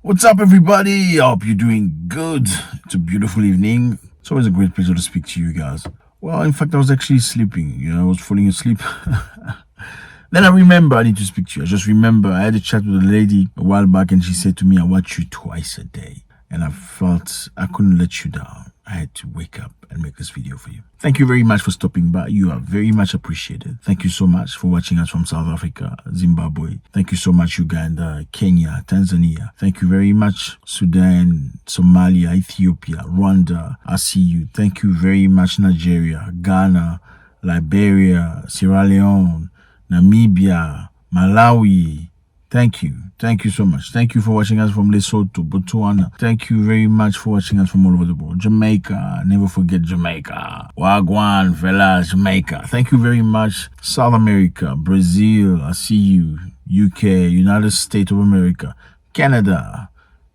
What's up, everybody? I hope you're doing good. It's a beautiful evening. It's always a great pleasure to speak to you guys. Well, in fact, I was actually sleeping. I was falling asleep. Then I remember I need to speak to you. I just remember I had a chat with a lady a while back, and she said to me, I watch you twice a day. And I felt I couldn't let you down. I had to wake up and make this video for you. Thank you very much for stopping by. You are very much appreciated. Thank you so much for watching us from South Africa, Zimbabwe. Thank you so much, Uganda, Kenya, Tanzania. Thank you very much, Sudan, Somalia, Ethiopia, Rwanda. I see you. Thank you very much, Nigeria, Ghana, Liberia, Sierra Leone, Namibia, Malawi. Thank you. Thank you so much. Thank you for watching us from Lesotho, Botswana. Thank you very much for watching us from all over the world. Jamaica. Never forget Jamaica. Wagwan, fellas, Jamaica. Thank you very much. South America, Brazil. I see you. UK, United States of America, Canada.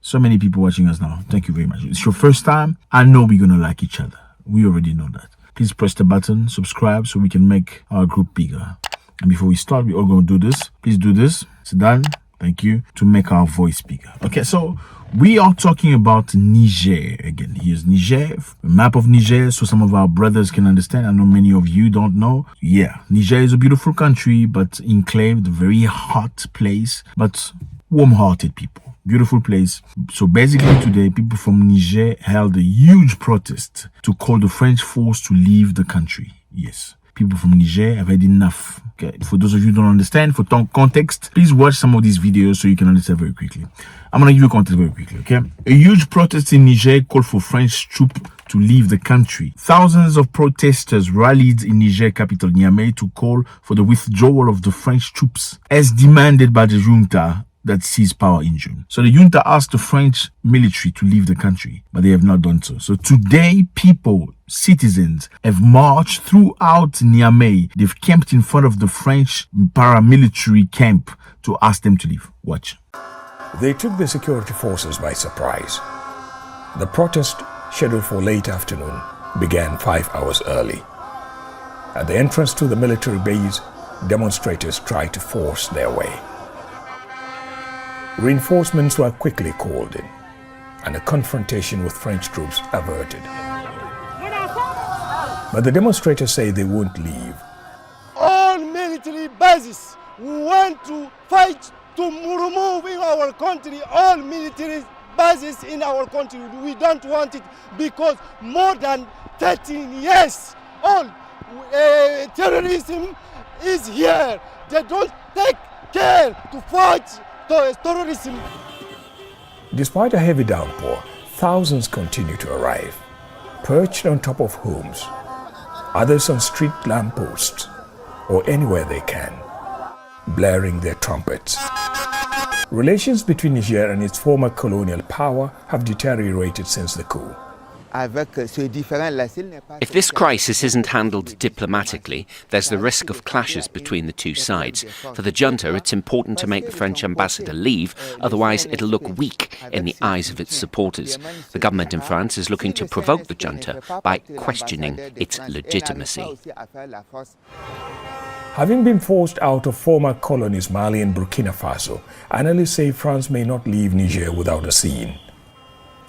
So many people watching us now. Thank you very much. It's your first time. I know we're going to like each other. We already know that. Please press the button, subscribe, so we can make our group bigger. And before we start, we're all going to do this. Please do this. Sit down. Thank you. To make our voice bigger. Okay, so we are talking about Niger again. Here's Niger, a map of Niger, so some of our brothers can understand. I know many of you don't know. Yeah, Niger is a beautiful country, but enclaved, very hot place, but warm-hearted people. Beautiful place. So basically today, people from Niger held a huge protest to call the French force to leave the country. Yes. People from Niger have had enough. Okay. For those of you who don't understand, for context, please watch some of these videos so you can understand very quickly. I'm going to give you context very quickly, okay? A huge protest in Niger called for French troops to leave the country. Thousands of protesters rallied in Niger capital Niamey to call for the withdrawal of the French troops, as demanded by the junta that seized power in June. So the junta asked the French military to leave the country, but they have not done so. So today, citizens have marched throughout Niamey. They've camped in front of the French paramilitary camp to ask them to leave. Watch. They took the security forces by surprise. The protest, scheduled for late afternoon, began 5 hours early. At the entrance to the military base, demonstrators tried to force their way. Reinforcements were quickly called in, and a confrontation with French troops averted. But the demonstrators say they won't leave. All military bases, we want to fight to remove in our country all military bases in our country. We don't want it because more than 13 years all terrorism is here. They don't take care to fight terrorism. Despite a heavy downpour, thousands continue to arrive, perched on top of homes, others on street lampposts, or anywhere they can, blaring their trumpets. Relations between Niger and its former colonial power have deteriorated since the coup. If this crisis isn't handled diplomatically, there's the risk of clashes between the two sides. For the junta, it's important to make the French ambassador leave, otherwise it'll look weak in the eyes of its supporters. The government in France is looking to provoke the junta by questioning its legitimacy. Having been forced out of former colonies Mali and Burkina Faso, analysts say France may not leave Niger without a scene.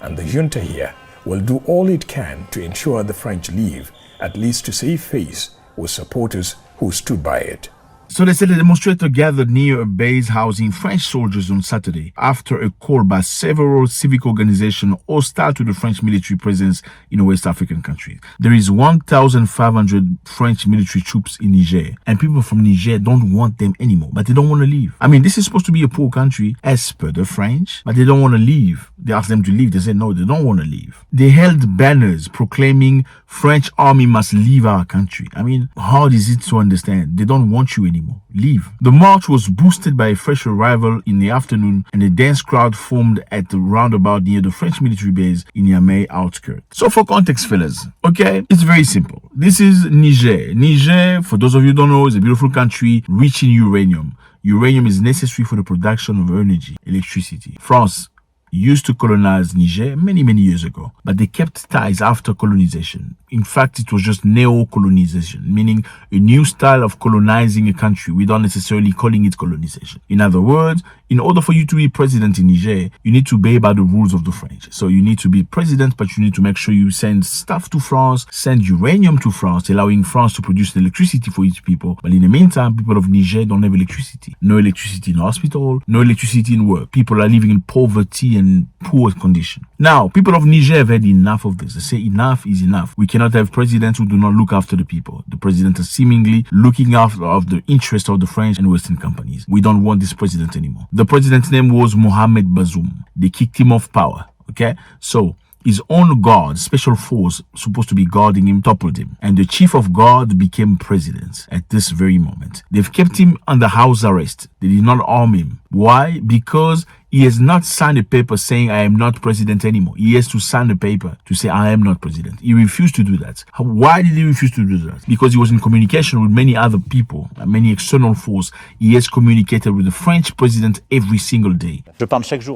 And the junta here will do all it can to ensure the French leave, at least to save face with supporters who stood by it. So they said the demonstrators gathered near a base housing French soldiers on Saturday after a call by several civic organizations hostile to the French military presence in a West African country. There is 1,500 French military troops in Niger, and people from Niger don't want them anymore, but they don't want to leave. I mean, this is supposed to be a poor country as per the French, but they don't want to leave. They asked them to leave. They said no, they don't want to leave. They held banners proclaiming French army must leave our country. I mean, how hard is it to understand? They don't want you anymore. Leave. The march was boosted by a fresh arrival in the afternoon, and a dense crowd formed at the roundabout near the French military base in Niamey outskirts. So for context, fellas, okay, it's very simple. This is Niger. Niger, for those of you who don't know, is a beautiful country rich in uranium. Uranium is necessary for the production of energy, electricity. France, used to colonize Niger many years ago, but they kept ties after colonization. In fact, it was just neo-colonization, meaning a new style of colonizing a country without necessarily calling it colonization. In other words, in order for you to be president in Niger, you need to obey by the rules of the French. So you need to be president, but you need to make sure you send stuff to France, send uranium to France, allowing France to produce electricity for its people. But in the meantime, people of Niger don't have electricity. No electricity in hospital, no electricity in work. People are living in poverty and poor condition. Now, people of Niger have had enough of this. They say enough is enough. We cannot have presidents who do not look after the people. The president is seemingly looking after of the interest of the French and Western companies. We don't want this president anymore. The president's name was Mohamed Bazoum. They kicked him off power. Okay? So, his own guard, special force, supposed to be guarding him, toppled him. And the chief of guard became president at this very moment. They've kept him under house arrest. They did not arm him. Why? Because he has not signed a paper saying, I am not president anymore. He has to sign a paper to say, I am not president. He refused to do that. Why did he refuse to do that? Because he was in communication with many other people, many external forces. He has communicated with the French president every single day.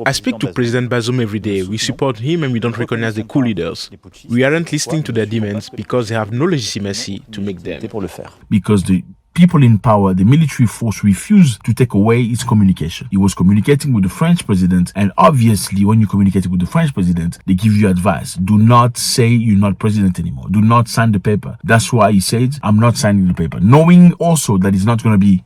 I speak to President Bazoum every day. We support him and we don't recognize the coup leaders. We aren't listening to their demands because they have no legitimacy to make them. Because the people in power, the military force, refused to take away his communication. He was communicating with the French president, and obviously when you communicate with the French president, they give you advice. Do not say you're not president anymore. Do not sign the paper. That's why he said, I'm not signing the paper. Knowing also that it's not going to be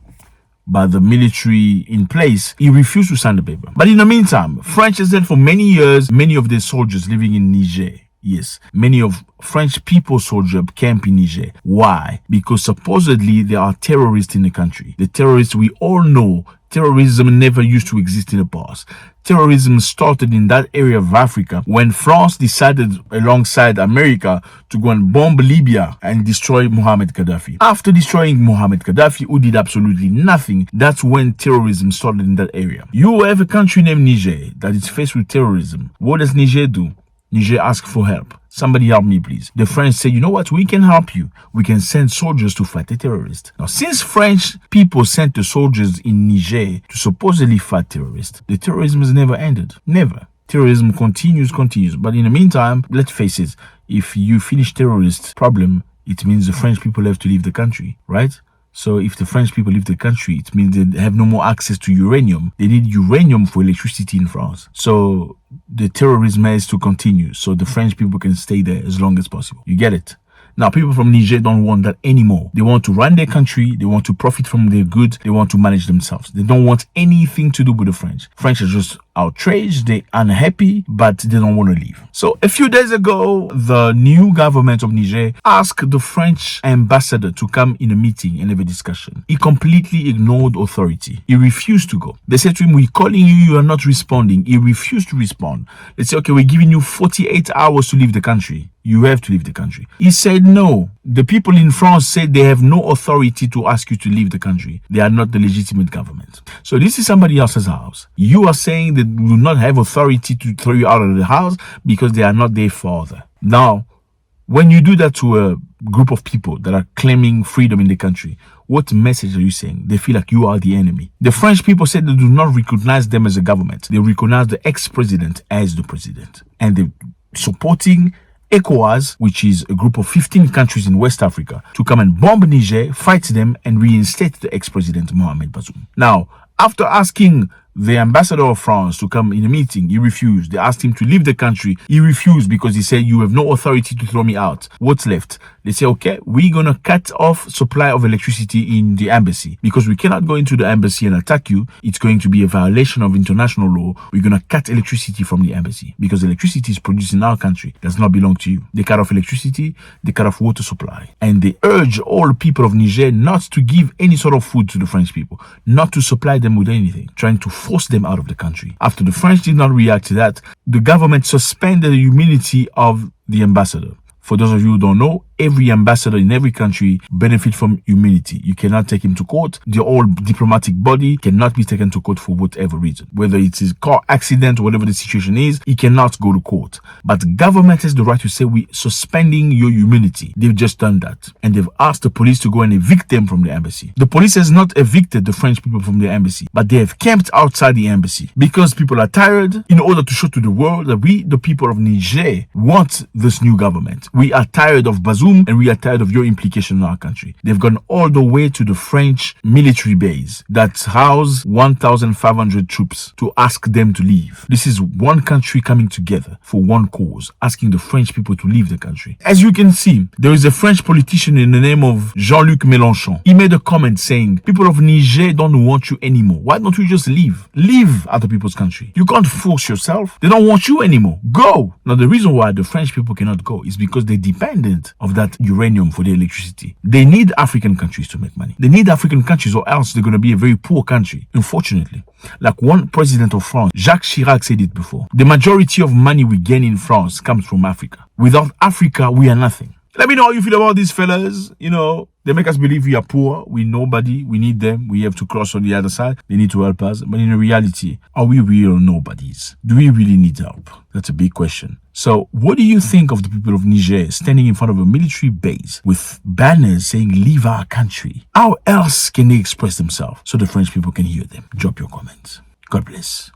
by the military in place, he refused to sign the paper. But in the meantime, French has said for many years, many of their soldiers living in Niger, yes, many of French people soldiers camp in Niger. Why? Because supposedly there are terrorists in the country. The terrorists, we all know, terrorism never used to exist in the past. Terrorism started in that area of Africa when France decided alongside America to go and bomb Libya and destroy Muammar Gaddafi. After destroying Muammar Gaddafi, who did absolutely nothing, that's when terrorism started in that area. You have a country named Niger that is faced with terrorism. What does Niger do? Niger asks for help. Somebody help me, please. The French say, you know what? We can help you. We can send soldiers to fight the terrorists. Now, since French people sent the soldiers in Niger to supposedly fight terrorists, the terrorism has never ended. Never. Terrorism continues. But in the meantime, let's face it, if you finish terrorist problem, it means the French people have to leave the country, right? So if the French people leave the country, it means they have no more access to uranium. They need uranium for electricity in France. So the terrorism has to continue so the French people can stay there as long as possible. You get it? Now, people from Niger don't want that anymore. They want to run their country. They want to profit from their goods. They want to manage themselves. They don't want anything to do with the French. French are just outraged. They're unhappy, but they don't want to leave. So a few days ago, the new government of Niger asked the French ambassador to come in a meeting and have a discussion. He completely ignored authority. He refused to go. They said to him, we're calling you, you are not responding. He refused to respond. They said, okay, we're giving you 48 hours to leave the country. You have to leave the country. He said no. The people in France said they have no authority to ask you to leave the country. They are not the legitimate government. So this is somebody else's house. You are saying that we do not have authority to throw you out of the house because they are not their father. Now, when you do that to a group of people that are claiming freedom in the country, what message are you saying? They feel like you are the enemy. The French people said they do not recognize them as a government. They recognize the ex-president as the president. And they're supporting ECOWAS, which is a group of 15 countries in West Africa, to come and bomb Niger, fight them, and reinstate the ex-president Mohamed Bazoum. Now, after asking the ambassador of France to come in a meeting, he refused. They asked him to leave the country. He refused because he said, you have no authority to throw me out. What's left? They say, okay, we're going to cut off supply of electricity in the embassy because we cannot go into the embassy and attack you. It's going to be a violation of international law. We're going to cut electricity from the embassy because electricity is produced in our country. It does not belong to you. They cut off electricity. They cut off water supply. And they urge all people of Niger not to give any sort of food to the French people, not to supply them with anything, trying to force them out of the country. After the French did not react to that, the government suspended the immunity of the ambassador. For those of you who don't know, every ambassador in every country benefit from immunity. You cannot take him to court. The whole diplomatic body cannot be taken to court for whatever reason. Whether it is car accident or whatever the situation is, he cannot go to court. But government has the right to say, we suspending your immunity. They've just done that. And they've asked the police to go and evict them from the embassy. The police has not evicted the French people from the embassy, but they have camped outside the embassy because people are tired, in order to show to the world that we, the people of Niger, want this new government. We are tired of Bazoum and we are tired of your implication in our country. They've gone all the way to the French military base that house 1,500 troops to ask them to leave. This is one country coming together for one cause, asking the French people to leave the country. As you can see, there is a French politician in the name of Jean-Luc Mélenchon. He made a comment saying, people of Niger don't want you anymore. Why don't you just leave? Leave other people's country. You can't force yourself. They don't want you anymore. Go. Now, the reason why the French people cannot go is because they're dependent of that uranium for their electricity. They need African countries to make money. They need African countries or else they're going to be a very poor country, unfortunately. Like one president of France, Jacques Chirac, said it before. The majority of money we gain in France comes from Africa. Without Africa, we are nothing. Let me know how you feel about these fellas. You know, they make us believe we are poor, we nobody, we need them, we have to cross on the other side, they need to help us. But in reality, are we real nobodies? Do we really need help? That's a big question. So what do you think of the people of Niger standing in front of a military base with banners saying, leave our country? How else can they express themselves so the French people can hear them? Drop your comments. God bless.